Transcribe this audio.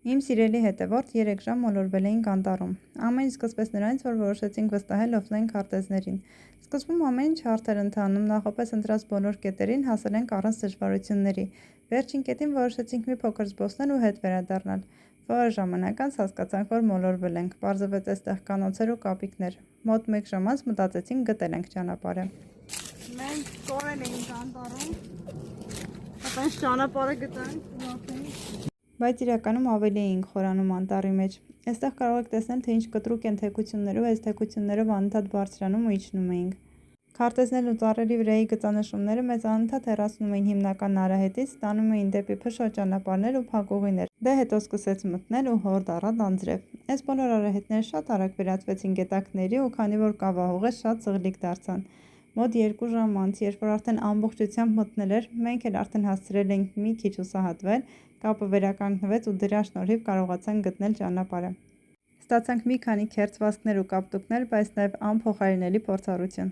Իմ սիրելի հետևորդ 3 ժամ մոլորվել էինք անտառում։ Ամեն ինչ սկսվեց նրանից, որ որոշեցինք վստահել օֆլայն քարտեզներին։ Սկզբում ամեն ինչ հարթ էր ընթանում, նախապես ընտրած բոլոր կետերին հասել ենք առանց դժվարությունների։ Վերջին կետին որոշեցինք մի փոքր զբոսնել ու հետ վերադառնալ։ Որոշ ժամանակ անց հասկացանք, որ մոլորվել ենք, պարզվեց այստեղ կանացեր ու կապիկներ։ Մոտ 1 ժամ անց մտածեցինք գտել ենք ճանապարհը։ Մենք կորել էինք անտառում, ապա ճանապարհը գտանք։ Բայց իրականում ավելի էինք խորանում անտառի մեջ։ Այստեղ կարող եք տեսնել, թե ինչ կտրուկ են թեքություններով, այս թեքություններով անընդհատ բարձրանում ու իջնում էինք։ Քարտեզներն ու ծառերի վրայի գծանշումները մեզ անընդհատ հեռացնում էին հիմնական արահետից, տանում էին դեպի փշոտ ճանապարհներ ու փակուղիներ։ Դե հետո սկսեց մթնել ու հորդ առավ անձրև։ Այս բոլոր արահետները շատ արագ վերածվեցին գետակների ու քանի որ կավահողեր շատ ծղլիկ դարձան։ Մոտ 2 ժամ անց, երբ որ արդեն ամբողջությամբ մթնել էր, մենք էլ արդեն հասցրել էինք մի քիչ հուսահատվել, կապը վերականգնվեց ու դրա շնորհիվ կարողացանք գտնել ճանապարհը։ Ստացանք մի քանի քերծվածքներ ու կապտուկներ, բայց նաև անփոխարինելի փորձառություն։